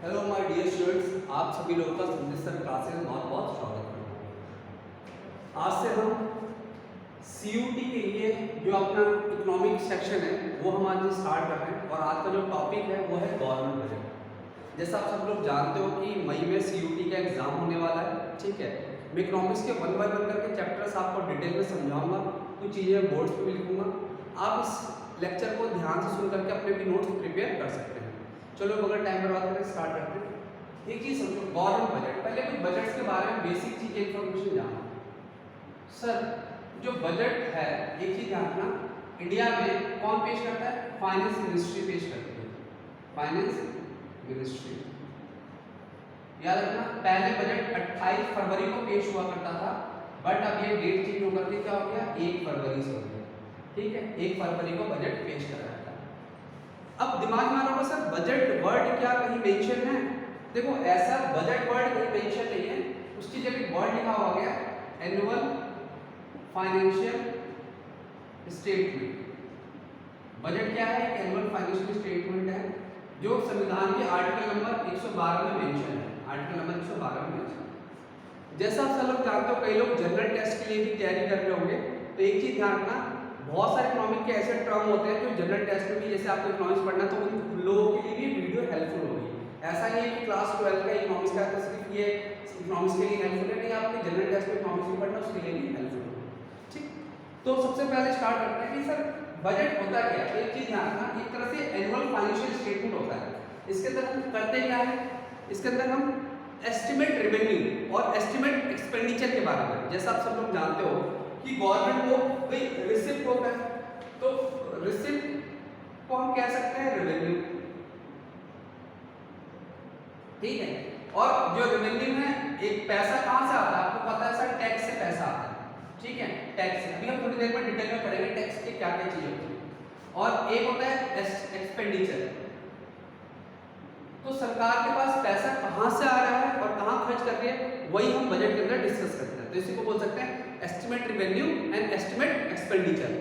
Hello my dear students, आप सभी लोगों का संदेश सर क्लासेस में बहुत बहुत स्वागत करता हूँ। आज से हम सीयूटी के लिए जो अपना इकोनॉमिक सेक्शन है वो हम आज स्टार्ट कर रहे हैं और आज का जो टॉपिक है वो है गवर्नमेंट बजट। जैसा आप सब लोग जानते हो कि मई में सीयूटी का एग्जाम होने वाला है, ठीक है। मैं इकोनॉमिक्स के 1 बाय 1 करके चैप्टर्स आपको डिटेल में समझाऊंगा, कुछ चीज़ें बोर्ड्स पे भी लिखूंगा। आप इस लेक्चर को ध्यान से सुन करके अपने भी नोट्स प्रिपेयर कर सकते हैं। चलो बगैर टाइम बर्बाद करके स्टार्ट करते हैं। एक चीज समझो, गवर्नमेंट बजट। पहले कुछ बजट्स के बारे में बेसिक चीजें इन्फॉर्मेशन जानो। सर, जो बजट है एक चीज ध्यान रखना, इंडिया में कौन पेश करता है? फाइनेंस मिनिस्ट्री पेश करती है, फाइनेंस मिनिस्ट्री। याद रखना, पहले बजट 28 फरवरी को पेश हुआ करता था, बट अब ये डेट चेंज होकर के क्या हो गया, 1 फरवरी से हो गया, ठीक है। 1 फरवरी को बजट पेश कर रहा है। अब दिमाग में आ रहा होगा सर बजट वर्ड क्या कहीं मेंशन है? देखो, ऐसा बजट वर्ड कहीं मेंशन नहीं है, उसकी जगह वर्ड लिखा हुआ गया एनुअल फाइनेंशियल स्टेटमेंट। बजट क्या है? एक एनुअल फाइनेंशियल स्टेटमेंट है जो संविधान के आर्टिकल नंबर 112 में मेंशन है, आर्टिकल नंबर 112 में मेंशन है। जैसा आप सब लोग जानते हो, कई लोग जनरल टेस्ट के लिए भी तैयारी कर रहे होंगे, तो एक चीज ध्यान रखना, बहुत सारे इकोनॉमिक के ऐसे टर्म होते हैं जो जनरल टेस्ट में भी, जैसे आपको इकोनॉमिक्स पढ़ना है तो उन लोगों के लिए भी वीडियो हेल्पफुल होगी। ऐसा नहीं है कि क्लास 12 का इकोनॉमिक्स का तो सिर्फ ये इकोनॉमिक्स के लिए हेल्पफुल है, नहीं, आपके जनरल टेस्ट में इकोनॉमिक्स में पढ़ना उसके लिए भी हेल्पफुल होगा, ठीक। तो सबसे पहले स्टार्ट करते हैं कि सर बजट होता क्या है। एक चीज ध्यान रखना, एक तरह से एनुअल फाइनेंशियल स्टेटमेंट होता है। इसके अंदर हम करते क्या है? इसके अंदर हम एस्टिमेट रेवेन्यू और एस्टिमेट एक्सपेंडिचर के बारे में, जैसा आप सब लोग जानते हो कि गवर्नमेंट को भाई रिसिप्ट होता है, तो रिसिप्ट को हम कह सकते हैं रेवेन्यू, ठीक है। और जो रेवेन्यू है, एक पैसा कहां से आता है आपको पता है सर, टैक्स से पैसा आता है, ठीक है, टैक्स से। अभी हम थोड़ी देर में डिटेल में पढ़ेंगे टैक्स के क्या क्या चीजें होती है। और एक होता है एक्सपेंडिचर, तो सरकार के पास पैसा कहां से आ रहा है और कहां खर्च कर रही है, वही हम बजट के अंदर डिस्कस करते हैं। तो इसी को बोल सकते हैं estimate revenue and estimate expenditure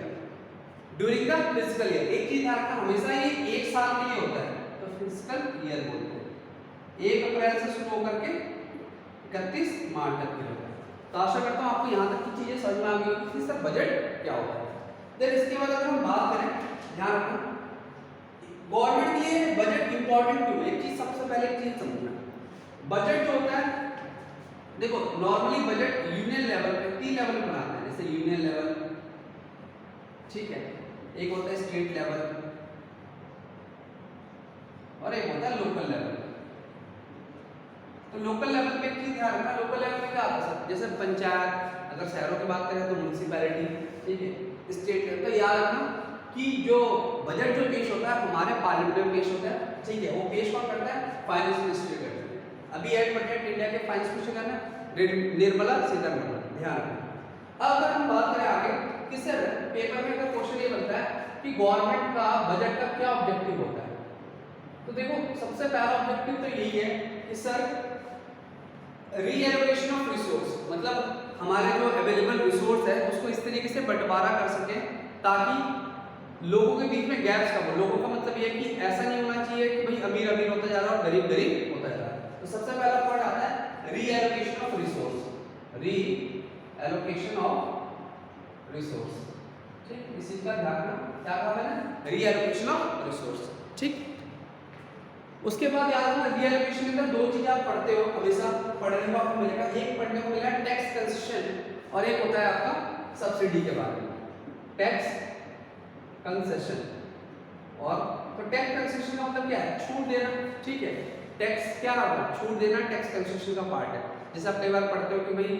during the physical year. एक चीज ध्यान रखना, हमेशा ये 1 साल के लिए होता है, तो फिजिकल ईयर बोलते हैं। 1 अप्रैल से शुरू होकर के 31 मार्च तक के होता है। तो आशा करता हूं आपको यहां तक की चीजें समझ में आ गई होगी कि सर बजट क्या होता है। देन इसके बाद अगर हम बात करें, ध्यान रखना गवर्नमेंट के लिए बजट इंपॉर्टेंट क्यों है। एक चीज सबसे पहले एक चीज समझना, बजट जो होता है, देखो नॉर्मली बजट यूनियन लेवल पे 3 लेवल बनाते हैं, जैसे यूनियन लेवल, ठीक है, एक होता है स्टेट लेवल और एक होता है लोकल लेवल। तो लोकल लेवल पे एक चीज ध्यान रखना, लोकल लेवल पे क्या आता है, जैसे पंचायत, अगर शहरों की बात करें तो म्युनिसिपैलिटी, ठीक है। स्टेट लेवल तो याद रखना कि जो बजट जो पेश होता है हमारे पार्लियामेंट में पेश होता है, ठीक है, वो पेश कौन करता है? फाइनेंस मिनिस्ट्री करती है। अभी एड बजट इंडिया के फाइनेंस मिनिस्टर का नाम निर्मला सीतारमण, ध्यान रखना। अब अगर हम बात करें आगे कि सर पेपर में अगर क्वेश्चन ये बनता है कि गवर्नमेंट का बजट का क्या ऑब्जेक्टिव होता है, तो देखो सबसे पहला ऑब्जेक्टिव तो यही है कि सर रीएलोकेशन ऑफ रिसोर्स, मतलब हमारे जो अवेलेबल रिसोर्स है उसको इस तरीके से बंटवारा कर सके ताकि लोगों के बीच में गैप्स कम हो। लोगों का मतलब ये है कि ऐसा नहीं होना चाहिए कि भाई अमीर अमीर होता जा रहा है और गरीब गरीब होता जा रहा है। तो सबसे पहला पॉइंट आता है reallocation of resource, reallocation of resource, ठीक, इस चीज का ध्यान रखना, क्या कहा मैंने? रीएलोकेशन ऑफ रिसोर्स, ठीक। उसके बाद याद रखना रीएलोकेशन के अंदर 2 चीजें आप पढ़ते हो, हमेशा पढ़ने को आपको मिलेगा, एक पढ़ने को मिलेगा टैक्स कंसेशन और एक होता है आपका सब्सिडी के बारे में, टैक्स कंसेशन। और तो टैक्स कंसेशन का मतलब क्या है? छूट देना, ठीक है। टैक्स क्या होगा? छूट देना, टैक्स कंसेशन का पार्ट है। जैसे आप कई बार पढ़ते हो कि भाई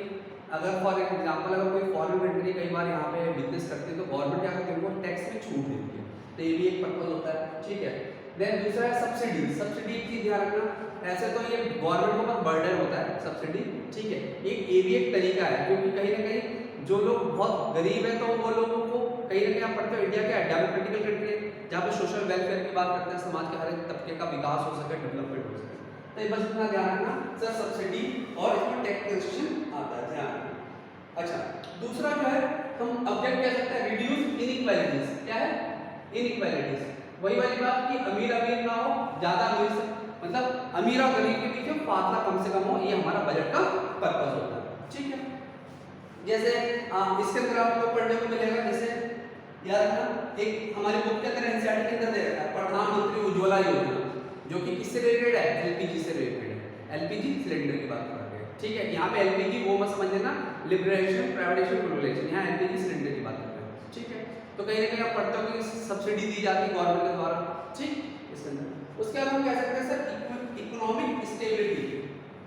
अगर फॉर एग्जांपल अगर कोई फॉरेन कंट्री कई बार यहाँ पे बिजनेस करती है तो गवर्नमेंट क्या करती है, उनको टैक्स में छूट देती है, तो ये भी एक पर्पज होता है, ठीक है। देन दूसरा है सब्सिडी। सब्सिडी एक चीज ध्यान रखना, ऐसे तो ये गवर्नमेंट को बहुत बर्डन होता है सब्सिडी, ठीक है, एक ये भी एक तरीका है, क्योंकि कहीं ना कहीं जो लोग बहुत गरीब है तो वो लोगों को कहीं ना कहीं आप पढ़ते हो इंडिया क्या डेमोक्रेटिकल कंट्री है जहाँ पे सोशल वेलफेयर की बात करते हैं, समाज के हर एक तबके का विकास हो सके, डेवलपमेंट हो सके। तो ये बस इतना ध्यान रखना सर, सब्सिडी और इसमें टैक्स कंसेशन आता है, ध्यान रखना। अच्छा, दूसरा जो है हम ऑब्जेक्ट कह सकते हैं रिड्यूस इनइक्वालिटीज। क्या है? इनइक्वालिटीज, वही वाली बात कि अमीर अमीर ना हो, ज्यादा अमीर से मतलब अमीर और गरीब के बीच में फासला कम से कम हो, ये हमारा बजट का पर्पस होता है। ठीक है, जैसे इसके अंदर आपको पढ़ने को मिलेगा, जैसे यार ना एक हमारी बुक के अंदर एनसीईआरटी के अंदर दे रखा है प्रधानमंत्री उज्ज्वला योजना, जो कि किससे रिलेटेड है, एलपीजी से रिलेटेड है, एलपीजी सिलेंडर की बात कर रहे हैं। ठीक है, यहाँ पे एलपीजी वो मत समझ लेना लिबरेशन प्राइवेटाइजेशन रेगुलेशन, यहाँ एलपीजी सिलेंडर की बात कर रहे हैं। ठीक है, तो कहीं ना कहीं आप पढ़ते हो कि सब्सिडी दी जाती है गवर्नमेंट के द्वारा। ठीक, इसके अंदर उसके बाद हम कह सकते हैं सर इकोनॉमिक स्टेबिलिटी।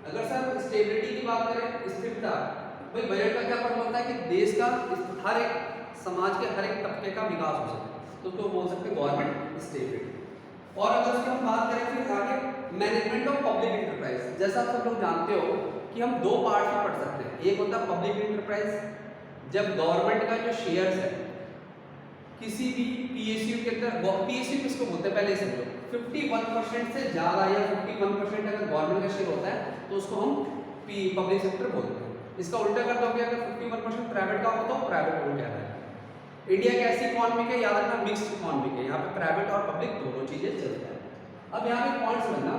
अगर सर स्टेबिलिटी की बात करें, स्थिरता, भाई बजट का क्या मतलब होता है कि देश का हर एक समाज के हर एक तबके का विकास हो सके, तो उसको बोल सकते हैं गवर्नमेंट स्टेबिलिटी। और अगर उसकी हम बात करें फिर आगे मैनेजमेंट ऑफ पब्लिक इंटरप्राइज, जैसा आप सब लोग जानते हो कि हम दो पार्ट में पढ़ सकते हैं। एक होता है पब्लिक इंटरप्राइज, जब गवर्नमेंट का जो शेयर्स है किसी भी पीएसयू के अंदर, पीएसयू किसको बोलते हैं पहले समझो, 51% से ज़्यादा या 51% अगर गवर्नमेंट का शेयर होता है तो उसको हम पब्लिक सेक्टर बोलते हैं। इसका उल्टा कर दोगे, अगर 51% प्राइवेट का हो तो प्राइवेट बोल कहता है। इंडिया की ऐसी इकॉनमी है, याद रखना मिक्स्ड इकॉनमी है, यहाँ पे प्राइवेट और पब्लिक दोनों चीजें चलती हैं। अब यहाँ पे पॉइंट समझना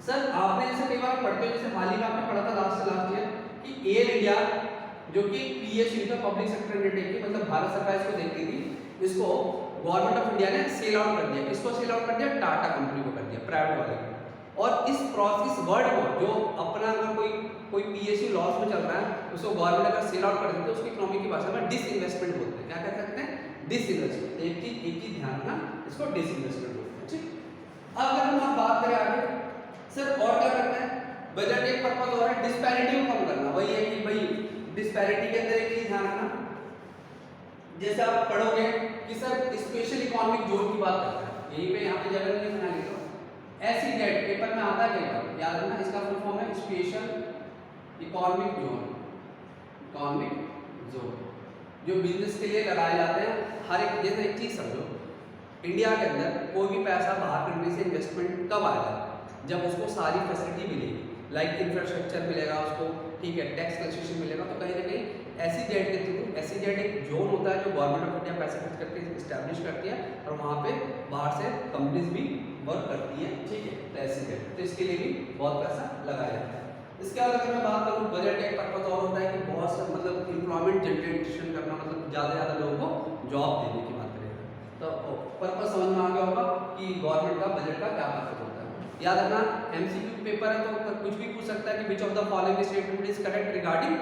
सर, आपने जैसे कई बार पढ़ते हो, जैसे हाल ही में आपने पढ़ा था लास्ट ईयर कि एयर इंडिया जो कि पीएसयू था पब्लिक सेक्टर अंडरटेकिंग, मतलब भारत सरकार इसको देखती थी, इसको गवर्नमेंट ऑफ इंडिया ने सेल आउट कर दिया। किसको सेल आउट कर दिया, टाटा कंपनी को कर दिया, प्राइवेट वाले को। और इस प्रोसेस वर्ड को जो अपना अगर कोई पीएसयू लॉस में चल रहा है उसको गवर्नमेंट अगर सेल आउट कर देते हैं, उसकी इकोनॉमी की भाषा में डिसइन्वेस्टमेंट बोलते हैं। क्या कह सकते हैं, डिसइन्वेस्टमेंट। एक चीज ध्यान रखना, इसको डिसइन्वेस्टमेंट बोलते हैं। ठीक, अब अगर हम बात करें आगे सर और क्या करते हैं, बजट एक पर्पस और है डिस्पैरिटी को कम करना। वही है कि भाई डिस्पैरिटी के अंदर एक चीज ध्यान रखना, जैसे आप पढ़ोगे कि सर स्पेशल इकोनॉमिक जोन की बात करता है, यहीं पे यहाँ पे जगह नहीं बना लिखा एसईजेड, पेपर में आता है कई बार, याद रखना इसका फुल फॉर्म है special economic zone. Economic zone जो बिजनेस के लिए लगाए जाते हैं, हर एक, जैसे एक चीज समझो, इंडिया के अंदर कोई भी पैसा बाहर कंट्री से इन्वेस्टमेंट कब आएगा, जब उसको सारी फैसिलिटी मिलेगी, लाइक इंफ्रास्ट्रक्चर मिलेगा उसको, ठीक है, टैक्स कंसेशन मिलेगा। तो कहीं ना कहीं एसईजेड के थ्रू, एसईजेड एक जोन होता है जो गवर्नमेंट ऑफ इंडिया पैसा खर्च करके इस्टेब्लिश करती है और वहाँ पे बाहर से कंपनीज भी वर्क करती है। ठीक है, तो एसईजेड, तो इसके लिए भी बहुत पैसा लगाया जाता है। इसके अलावा अगर मैं बात करूँ, बजट का एक पर्पस और होता है कि बहुत सा मतलब एम्प्लॉयमेंट जनरेशन करना, मतलब ज़्यादा से ज़्यादा लोगों को जॉब देने की बात करें। तो पर्पस समझ में आ गया होगा कि गवर्नमेंट का बजट का क्या पर्पस होता है। याद रखना एमसीक्यू पेपर है तो कुछ भी पूछ सकता है कि which of the following statement is correct regarding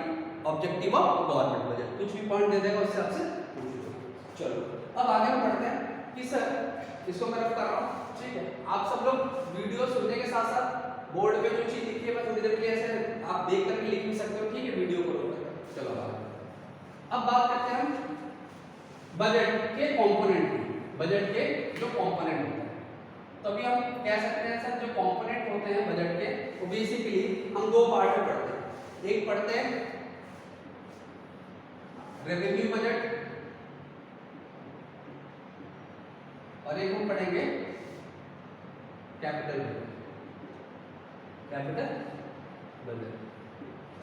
objective of government budget, कुछ भी पॉइंट दे देगा उससे आपसे पूछ लो। चलो अब आगे हम पढ़ते हैं कि सर इसको मैं रफ कर रहा हूँ। ठीक है, आप सब लोग वीडियो सुनने के साथ साथ बोर्ड पे जो चीज लिखी है मैं थोड़ी देर के लिए ऐसे आप देख करके लिख भी सकते हो। ठीक है, वीडियो को रोक। चलो अब बात करते हैं हम बजट के कंपोनेंट की, बजट के जो कंपोनेंट होते हैं। तो अभी हम कह सकते हैं सर जो कंपोनेंट होते हैं बजट के, वो बेसिकली हम दो पार्ट में पढ़ते हैं। एक पढ़ते हैं रेवेन्यू बजट और एक हम पढ़ेंगे कैपिटल बजट। Capital budget.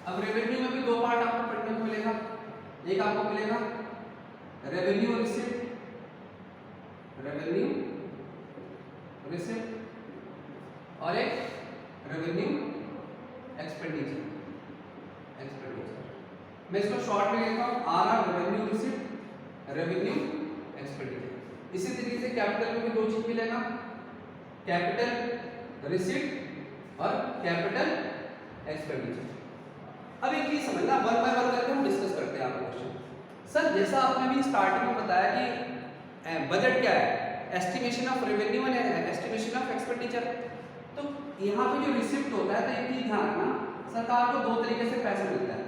अब रेवेन्यू में भी दो पार्ट आपको पढ़ने को मिलेगा। एक आपको मिलेगा रेवेन्यू रिसिप्ट, रेवेन्यू रिसिप्ट, और एक रेवेन्यू एक्सपेंडिचर। मैं इसको शॉर्ट में लिखता हूँ R revenue receipt, revenue expenditure. इसी तरीके से कैपिटल में भी दो चीज मिलेगा, कैपिटल रिसिप्ट और कैपिटल एक्सपेंडिचर। अब एक चीज समझना, वन बाय वन करके हम डिस्कस करते हैं आपको क्वेश्चन। सर जैसा आपने भी स्टार्टिंग में बताया कि बजट क्या है, estimation of revenue and estimation of expenditure. तो यहाँ पे जो रिसिप्ट होता है, तो एक चीज ध्यान रखना, सरकार को दो तरीके से पैसा मिलता है,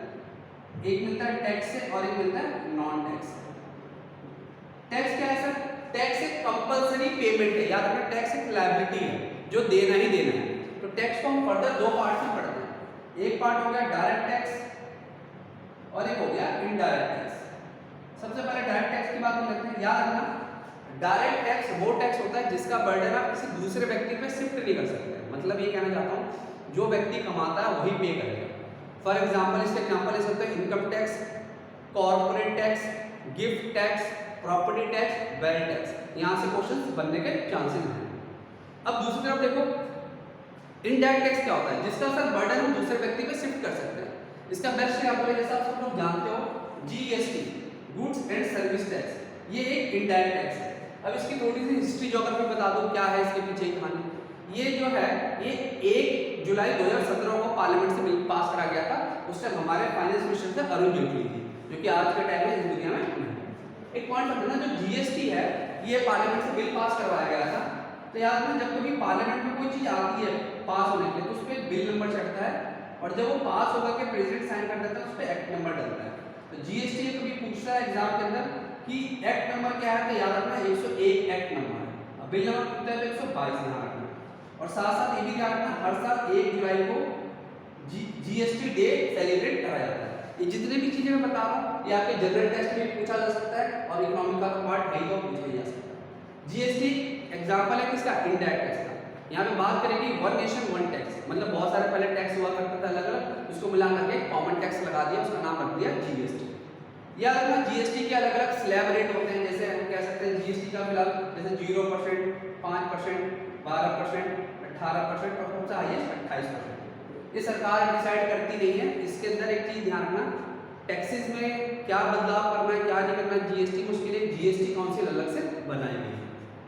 एक मिलता है टैक्स से और एक मिलता है नॉन टैक्स। टैक्स क्या है सर, टैक्स एक कंपलसरी पेमेंट है। याद रखना टैक्स एक लायबिलिटी है जो देना ही देना है। तो टैक्स को हम फर्दर दो पार्ट में पढ़ते हैं। एक पार्ट हो गया डायरेक्ट टैक्स और एक हो गया इनडायरेक्ट टैक्स। सबसे पहले डायरेक्ट टैक्स की बात कर लेते हैं। याद रखना डायरेक्ट टैक्स वो टैक्स होता है जिसका बर्डन आप किसी दूसरे व्यक्ति पे शिफ्ट नहीं कर सकते। मतलब ये कहना चाहता हूँ जो व्यक्ति कमाता है वही पे करेगा। फॉर एग्जाम्पल इसके एग्जाम्पल ले सकते हैं income tax, corporate tax, gift tax, property tax, wealth tax. यहाँ से क्वेश्चन बनने के चांसेस हैं। अब दूसरी तरफ देखो इनडायरेक्ट टैक्स क्या होता है? जिसका सर बर्डन हम दूसरे व्यक्ति पे शिफ्ट कर सकते हैं। इसका बेस्ट एग्जांपल है, जैसा आप सब लोग जानते हो, GST, goods and service tax, ये एक इनडायरेक्ट टैक्स है। अब इसकी थोड़ी सी हिस्ट्री ज्योग्राफी बता दूं, क्या है इसके पीछे की कहानी। ये जो है ये 1 जुलाई 2017 को पार्लियामेंट से बिल पास करा गया था। उस टाइम हमारे फाइनेंस मिनिस्टर थे अरुण जेटली जी, जो कि आज के टाइम में इस दुनिया में नहीं है। एक पॉइंट समझना, जो जीएसटी है ये पार्लियामेंट से बिल पास करवाया गया था। तो याद रखना, जब कभी पार्लियामेंट में कोई चीज आती है पास होने के लिए तो उस पर बिल नंबर चढ़ता है, और जब वो पास होकर के प्रेसिडेंट साइन कर देता है उस पर एक्ट नंबर डलता है। तो जीएसटी कभी पूछता है एग्जाम के अंदर कि एक्ट नंबर क्या है, तो याद रखना 101 एक्ट नंबर है। अब बिल नंबर पूछता है तो 122 यहाँ रखना। और साथ साथ ये भी ध्यान रखना, हर साल 1 जुलाई को जीएसटी डे सेलिब्रेट कराया जाता है। ये जितने भी चीजें मैं बता रहा हूँ ये आपके जनरल टेस्ट में पूछा जा सकता है, और इकोनॉमिक का पार्ट है तो पूछा जा सकता है। जीएसटी एग्जांपल है किसका? इनडायरेक्ट टैक्स का। यहाँ पे बात करेंगे वन नेशन वन टैक्स, मतलब बहुत सारे पहले टैक्स हुआ करता था अलग अलग, उसको मिला करके कॉमन टैक्स लगा दिया, उसका नाम रख दिया जीएसटी। याद रखना जीएसटी के अलग अलग स्लैब रेट होते हैं, जैसे हम कह सकते हैं जीएसटी का फिलहाल जैसे 0%, 5%, 12%, 18% और सबसे हाईएस्ट 28%। ये सरकार डिसाइड करती नहीं है। इसके अंदर एक चीज ध्यान रखना, टैक्सेस में क्या बदलाव करना है क्या नहीं करना है, जीएसटी में उसके लिए जीएसटी काउंसिल अलग से बनाई गई है,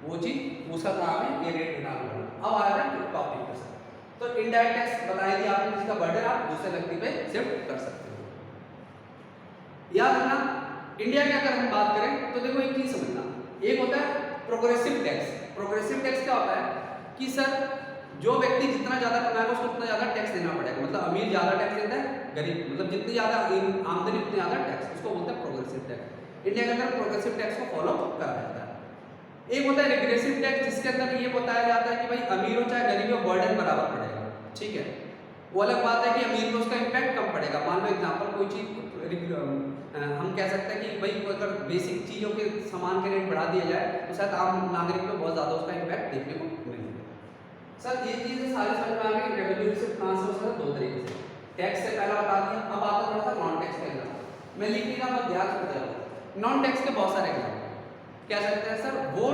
वो चीज उसका काम है ये रेट निकाल करना। अब आ रहा है टॉपिक पे सर, तो इनडायरेक्ट टैक्स बताई थी आपने, जिसका बर्डन आप दूसरे व्यक्ति पे शिफ्ट कर सकते हो। याद रखना इंडिया की अगर हम बात करें तो देखो एक चीज समझना, एक होता है प्रोग्रेसिव टैक्स। प्रोग्रेसिव टैक्स क्या होता है कि सर जो व्यक्ति जितना ज्यादा कमाएगा उसको उतना ज्यादा टैक्स देना पड़ेगा, मतलब अमीर ज्यादा टैक्स देता है, गरीब मतलब जितनी ज्यादा आमदनी उतनी ज्यादा टैक्स, उसको बोलते हैं प्रोग्रेसिव टैक्स। इंडिया के अंदर प्रोग्रेसिव टैक्स को फॉलो करा जाता है। एक होता है रिग्रेसिव टैक्स, जिसके अंदर ये बताया जाता है कि भाई अमीर हो चाहे गरीब हो बर्डन बराबर पड़ेगा, ठीक है। वो अलग बात है कि अमीर को उसका इम्पैक्ट कम पड़ेगा। मान लो एग्जांपल कोई चीज हम कह सकते हैं कि भाई अगर बेसिक चीजों के सामान के रेट बढ़ा दिया जाए तो शायद आम नागरिक को बहुत ज्यादा उसका इम्पैक्ट देखने को मिलेगा। सर ये चीजें सारी समझ में आ गई। रेवेन्यू रिसीव कहां से हो सकता है? 2 तरीके से। टैक्स से पहला बता दिया, अब आता थोड़ा सा नॉन टैक्स का एग्जांपल। मैं लिखने का मत ध्यान रखते जाओ। नॉन टैक्स के बहुत सारे एग्जांपल कह सकते हैं सर, वो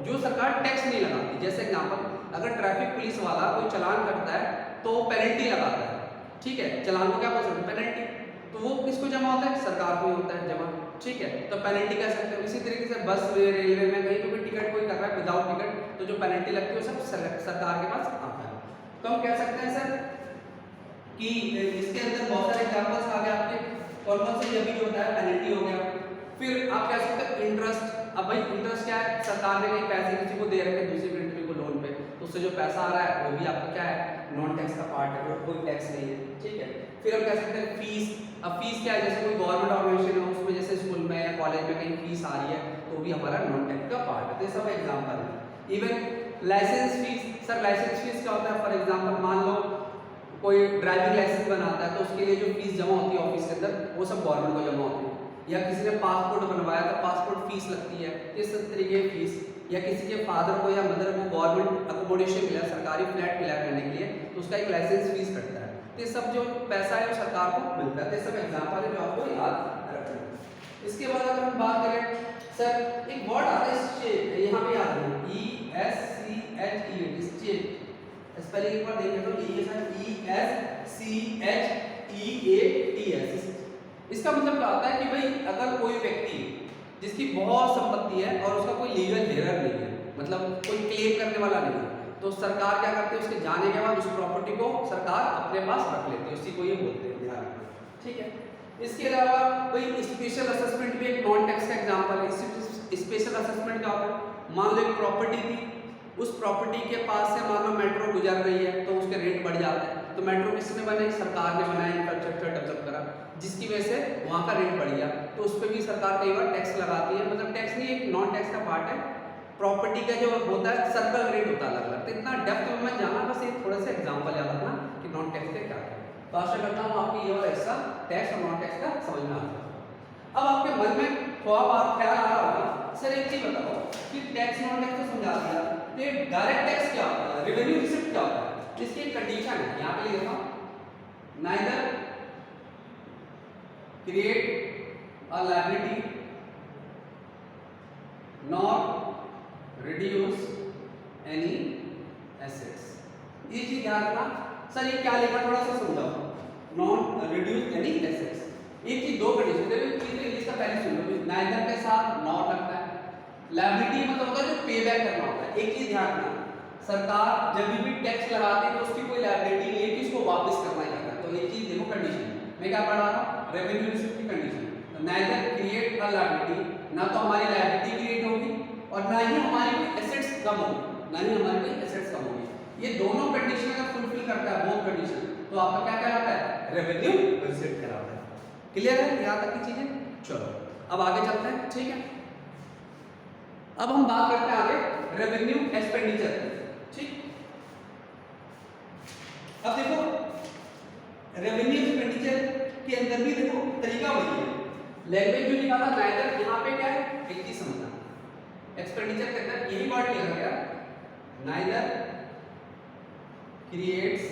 जो सरकार टैक्स नहीं लगाती। जैसे एग्जांपल अगर ट्रैफिक पुलिस वाला कोई चालान करता है तो पेनल्टी लगाता है, ठीक है, चालान को क्या बोल सकते हैं? पेनल्टी। तो वो किसको जमा होता है? सरकार को ही होता है जमा, ठीक है, तो पेनल्टी कह सकते हैं। इसी तरीके से बस में रेलवे में कहीं भी टिकट कोई कर रहा है विदाउट टिकट, तो जो पेनल्टी लगती है वो सब सरकार के पास आता है। तो हम कह सकते हैं सर कि इसके अंदर बहुत सारे एग्जांपल्स आ गए आपके, कौन कौन से, ये भी जो होता है पेनल्टी हो गया। फिर आप कह सकते हैं इंटरेस्ट। अब भाई इंटरेस्ट क्या है? सरकार ने कहीं पैसे किसी को दे रखे दूसरी कंट्री को लोन पे, तो उससे जो पैसा आ रहा है वो भी आपका क्या है? नॉन टैक्स का पार्ट है, कोई टैक्स नहीं है, ठीक है। फिर हम कह सकते हैं फीस। अब फीस क्या है? जैसे कोई गवर्नमेंट ऑर्गेनाइजेशन है उसमें जैसे स्कूल में या कॉलेज में कहीं फीस आ रही है तो भी हमारा नॉन टैक्स का पार्ट है। तो ये सब एग्जाम्पल है। Even licence fees. Sir licence fees क्या होता है? फॉर एग्जाम्पल मान लो कोई ड्राइविंग लाइसेंस बनाता है तो उसके लिए जो फीस जमा होती है ऑफिस के अंदर वो सब गवर्नमेंट को जमा होती है। या किसी ने पासपोर्ट बनवाया तो पासपोर्ट फीस लगती है, इस तरीके की फीस। या किसी के फादर को या मदर को गवर्नमेंट अकोमोडेशन मिला, सरकारी फ्लैट मिला रहने के लिए, तो उसका एक लाइसेंस फीस कटता है। तो ये सब जो पैसा है वो सरकार को मिलता है। तो ये सब एग्जाम्पल है जो आपको याद रखना है। इसके बाद अगर हम बात करें सर, एक वर्ड आता है स्टेट, यहाँ पे याद रखना ESCHEAT, स्टेट। स्पेलिंग एक बार देखें तो ESCHEATS। इसका मतलब क्या होता है कि भाई अगर कोई व्यक्ति जिसकी बहुत संपत्ति है और उसका कोई लीगल हेयर नहीं है, मतलब कोई क्लेम करने वाला नहीं है, तो सरकार क्या करती है? उसके जाने के बाद उस प्रॉपर्टी को सरकार अपने पास रख लेती है, उसी को ये बोलते हैं, ध्यान रखना, ठीक है। इसके अलावा कोई स्पेशल असेसमेंट भी एक नॉन टैक्स का एग्जांपल है। स्पेशल असेसमेंट क्या होता है? मान लो एक प्रॉपर्टी थी, उस प्रॉपर्टी के पास से मान लो मेट्रो गुजर रही है तो उसके रेट बढ़ जाते हैं। तो मेट्रो किसने बनाई? सरकार ने बनाया, इंफ्रास्ट्रक्चर डेवलप करा, जिसकी वजह से वहाँ का रेट बढ़ गया। तो उस पर भी सरकार कई बार टैक्स लगाती है, मतलब टैक्स नहीं, एक नॉन टैक्स का पार्ट है। प्रॉपर्टी का जो होता है सर्कल रेट होता है अलग अलग। तो इतना डेप्थ में मत जाना, बस एक थोड़े से एग्जाम्पल याद रखना कि नॉन टैक्स के क्या है। तो आशा करता हूँ आपकी ये वाला हिस्सा टैक्स और नॉन टैक्स का समझ में आ गया। अब आपके मन में ख्याल आ रहा होगा, सर एक चीज बताओ कि टैक्स नॉन टैक्स तो समझा दिया, तो ये डायरेक्ट टैक्स क्या होता है? रेवेन्यू रिसिप्ट क्या होता है? इसकी एक कंडीशन है, यहाँ पे लिखा neither create a liability nor reduce any assets. ये चीज ध्यान रखना। सर ये क्या लिखा थोड़ा सा समझाओ। नॉन रिड्यूस एनी एसेट्स, एक चीज दो कंडीशन देखो, चीज इंग्लिश का पहले सुन लो, नाइदर के साथ नॉट लगता है। लायबिलिटी मतलब होता है जो पे बैक करना होता है। एक चीज ध्यान रखना, सरकार जब भी टैक्स लगाती है तो उसकी कोई लायबिलिटी नहीं है कि उसको वापस करना ही करना है। तो एक चीज देखो कंडीशन, मैं क्या पढ़ रहा हूँ, रेवेन्यू रिसीप्ट की कंडीशन, तो नाइदर क्रिएट अ लायबिलिटी, ना तो हमारी लायबिलिटी क्रिएट होगी और ना ही हमारी कोई एसेट्स कम होगी, ना ही हमारी कोई एसेट्स कम होगी। ये दोनों कंडीशन अगर फुलफिल करता है, बोथ कंडीशन, तो आपका क्या कहलाता है, रेवेन्यू रिसीप्ट कहलाता है। क्लियर है यहाँ तक की चीजें? चलो अब आगे चलते हैं, ठीक है। अब हम बात करते हैं आगे रेवेन्यू एक्सपेंडिचर, ठीक। अब देखो रेवेन्यू एक्सपेंडिचर के अंदर भी देखो तरीका वही है, लैंग्वेज जो लिखा था नाइदर, यहाँ पे क्या है, एक चीज समझना, एक्सपेंडिचर के अंदर यही वर्ड लिखा गया, neither creates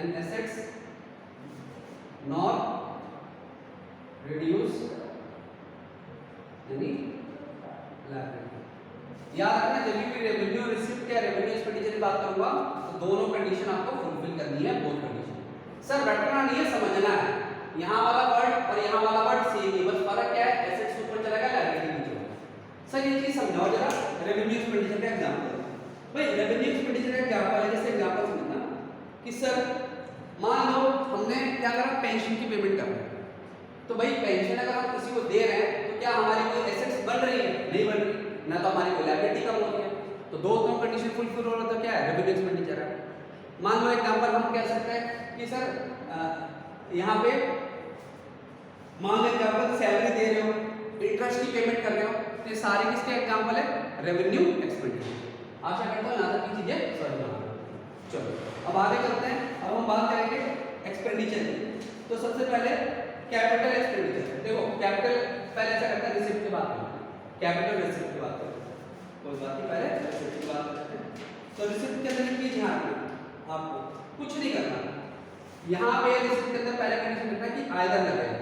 an assets nor reduce any liability। याद रखना जब भी रेवेन्यू रिसीप्ट या रेवेन्यू एक्सपेंडिचर की बात करूंगा तो दोनों कंडीशन आपको फुलफिल करनी है, बोथ कंडीशन। सर रटना नहीं है, समझना है। यहाँ वाला वर्ड और यहाँ वाला वर्ड सेम है, बस फर्क क्या है, एसेट्स ऊपर चला गया, लायबिलिटी नीचे होगा। सर ये चीज समझाओ जरा, रेवेन्यू एक्सपेंडिचर का एग्जांपल। भाई रेवेन्यू एक्सपेंडिचर का एग्जांपल है, जैसे एग्जांपल समझना कि सर मान लो हमने क्या करा, पेंशन की पेमेंट कर रहे हैं, तो भाई पेंशन अगर हम किसी को दे रहे हैं तो क्या हमारी कोई एसेट्स बन रही है, नहीं बन रही, ना तो हमारी कोई लायबिलिटी कम हो रही है, तो दोनों कंडीशन फुलफिल हो रहा, तो क्या है, रेवेन्यू एक्सपेंडिचर है। मान लो एग्जांपल हम कह सकते हैं कि सर यहाँ पे मान लो एग्जांपल सैलरी दे रहे हो, इंटरेस्ट की पेमेंट कर रहे हो, तो ये सारे किसके एग्जांपल है, रेवेन्यू एक्सपेंडिचर। आशा करता हूँ यहाँ तक की चीजें समझ में आ रही। चलो अब आगे चलते हैं, अब हम बात करेंगे एक्सपेंडिचर की। तो सबसे पहले कैपिटल एक्सपेंडिचर, देखो कैपिटल पहले ऐसा करते हैं, रिसिप्ट की बात करते हैं, कैपिटल रिसिप्ट की बात करते हैं, कोई बात नहीं, पहले रिसिप्ट की बात करते हैं। तो रिसिप्ट के अंदर की ध्यान रखना, आपको कुछ नहीं करना, यहाँ पे रिसिप्ट के अंदर पहले कंडीशन रखना कि आइदर लगेगा,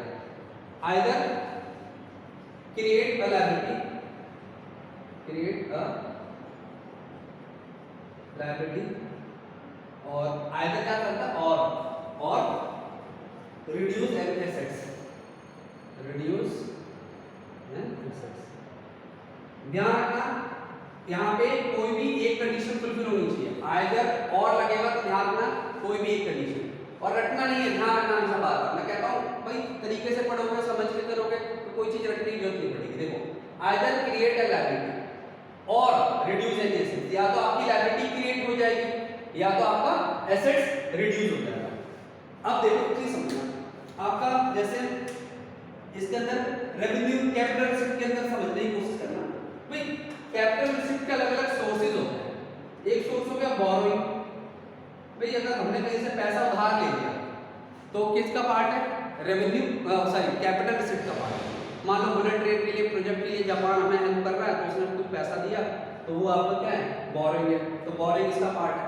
आइदर create a liability, और आइदर क्या करता है, और reduce any assets, ध्यान रखना यहाँ पे कोई भी एक कंडीशन फुलफिल होनी चाहिए, आइदर और लगेगा तो ध्यान रखना कोई भी एक कंडीशन, और रटना नहीं है, ध्यान रखना हमेशा बार बार। मैं कहता हूँ भाई तरीके से पढ़ोगे, समझ के करोगे तो कोई चीज रटने की जरूरत नहीं पड़ेगी। देखो आइदर क्रिएट अ लायबिलिटी और रिड्यूस एनी एसेट्स, या तो आपकी लायबिलिटी क्रिएट हो जाएगी या तो आपका एसेट्स रिड्यूस हो जाएगा। अब देखो चीज समझना, आपका जैसे इसके अंदर रेवेन्यू कैपिटल रिसिप्ट के अंदर समझने की कोशिश करना, भाई कैपिटल रिसिप्ट के अलग अलग सोर्सेज होते हैं। एक सोर्स हो गया बोरोइंग, भाई अगर हमने कहीं से पैसा उधार ले लिया तो किसका पार्ट है, रेवेन्यू सॉरी कैपिटल रिसिप्ट का पार्ट है। मान लो बुलेट ट्रेन के लिए प्रोजेक्ट के लिए जापान हमें हेल्प कर रहा है, तो उसने कुछ पैसा दिया तो वो आपका क्या है, बोरोइंग है, तो बोरोइंग इसका पार्ट है।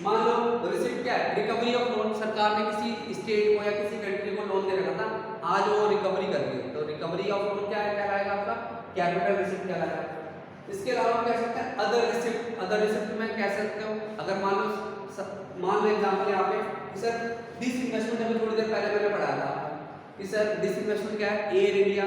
मान लो रिसिप्ट क्या है, रिकवरी ऑफ लोन, सरकार ने किसी स्टेट को या किसी कंट्री को लोन दे रखा था, आज वो रिकवरी कर रही है, तो रिकवरी ऑफ लोन क्या है, कहलाएगा आपका कैपिटल रिसिप्ट कहलाएगा। इसके अलावा कह सकते हैं अदर रिसिप्ट, अदर रिसिप्ट में कह सकते हो, अगर मान लो एग्जांपल यहाँ पे कि सर डिसइन्वेस्टमेंट, अभी थोड़ी देर पहले मैंने पढ़ाया था कि सर डिसइन्वेस्टमेंट क्या है, एयर इंडिया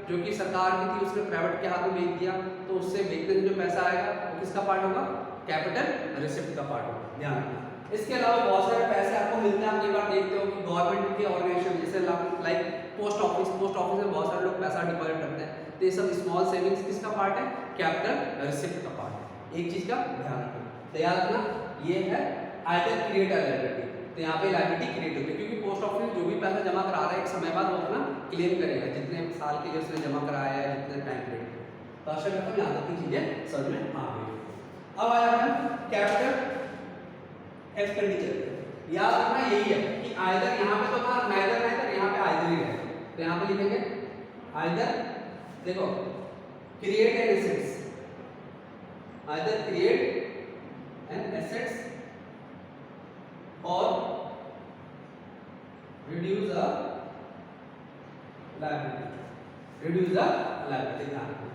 जो कि सरकार की थी उसने प्राइवेट के हाथ में बेच दिया, तो उससे बेचने से जो पैसा आएगा वो किसका पार्ट होगा, कैपिटल रिसिप्ट का पार्ट होगा, ध्यान रखना। इसके अलावा बहुत सारे पैसे आपको मिलते हैं, आप कई बार देखते हो कि गवर्नमेंट के ऑर्गेनाइजेशन जैसे लाइक पोस्ट ऑफिस में बहुत सारे लोग पैसा डिपॉजिट करते हैं, तो ये सब स्मॉल सेविंग्स किसका पार्ट है, कैपिटल रिसिप्ट का पार्ट है। एक चीज का ध्यान रखना, तैयार रखना, ये है आइदर क्रिएट अ लायबिलिटी, तो यहाँ पे लायबिलिटी क्रिएट होती है क्योंकि पोस्ट ऑफिस जो भी पैसा जमा करा रहा है एक समय बाद वो अपना क्लेम करेगा, जितने साल के लिए उसने जमा कराया है, जितने टाइम पीरियड। तो आशा करता हूँ यहाँ तक की चीजें समझ में आ गई। अब आया हम कैपिटल एक्सपेंडिचर, याद रखना यही है कि आइदर यहाँ पे तो था नाइदर, यहाँ पे आइदर ही है, तो यहाँ पे लिखेंगे आइदर, देखो create an assets, either create an assets और reduce a liability, ध्यान रखना।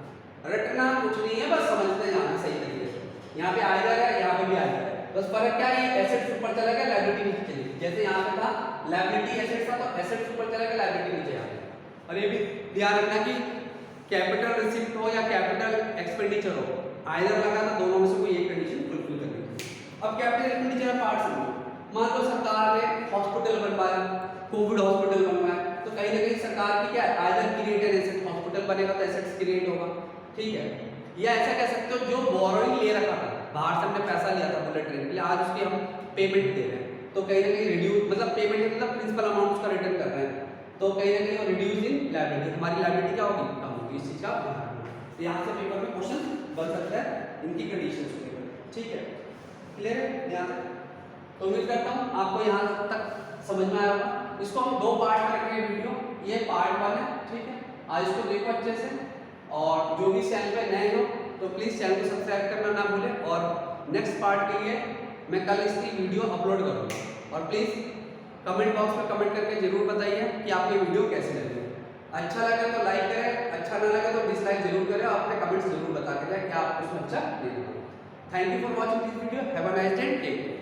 रटना कुछ नहीं है, बस समझते जाना सही तरीके से। यहाँ पे आ जाएगा, यहाँ पे भी आ जाएगा, बस फर्क क्या है, ये एसेट्स ऊपर चला गया, लायबिलिटी नीचे चली गई। जैसे यहाँ पे था लायबिलिटी एसेट्स था, तो एसेट्स ऊपर चला गया, लायबिलिटी नीचे आ गई। और ये भी ध्यान रखना कि कैपिटल रिसिप्ट हो या कैपिटल एक्सपेंडिचर हो, आइदर लगा था, दोनों में से कोई एक कंडीशन फुलफिल करनी है। अब कैपिटल एक्सपेंडिचर पार्ट समझो। मान लो सरकार ने हॉस्पिटल बनवाया, कोविड हॉस्पिटल बनवाया, तो कहीं ना कहीं सरकार की क्या है, either create an asset, hospital बनेगा तो एसेट्स क्रिएट होगा, ठीक है। या ऐसा कह सकते हो जो बोरोइंग ले रखा था, बाहर से हमने पैसा लिया था बुलेट ट्रेन के लिए, आज उसकी हम पेमेंट दे रहे हैं, तो कहीं ना कहीं रिड्यूस, मतलब पेमेंट मतलब प्रिंसिपल अमाउंट उसका रिटर्न कर रहे हैं, तो कहीं ना कहीं रिड्यूस इन लायबिलिटी, हमारी लायबिलिटी क्या होगी, कम होगी। इस चीज का ध्यान रखना। तो यहाँ से पेपर में क्वेश्चन बन सकता है इनकी कंडीशंस को लेकर, ठीक है, क्लियर है, ध्यान। तो उम्मीद करता हूँ आपको यहाँ तक समझ में आया होगा। इसको हम 2 पार्ट में रखेंगे वीडियो, ये पार्ट 1 है, ठीक है। आज इसको देखो अच्छे से, और जो भी चैनल पे नए हो तो प्लीज़ चैनल को सब्सक्राइब करना ना भूलें, और नेक्स्ट पार्ट के लिए मैं कल इसकी वीडियो अपलोड करूँगा। और प्लीज़ कमेंट बॉक्स में कमेंट करके जरूर बताइए कि आपको ये वीडियो कैसी लगी। अच्छा लगे तो लाइक करें, अच्छा ना लगे तो डिसलाइक जरूर करें, और अपने कमेंट्स जरूर बता के जाए कि आपको उसमें अच्छा नहीं लगा। Thank you for watching this video, have a nice day, take care.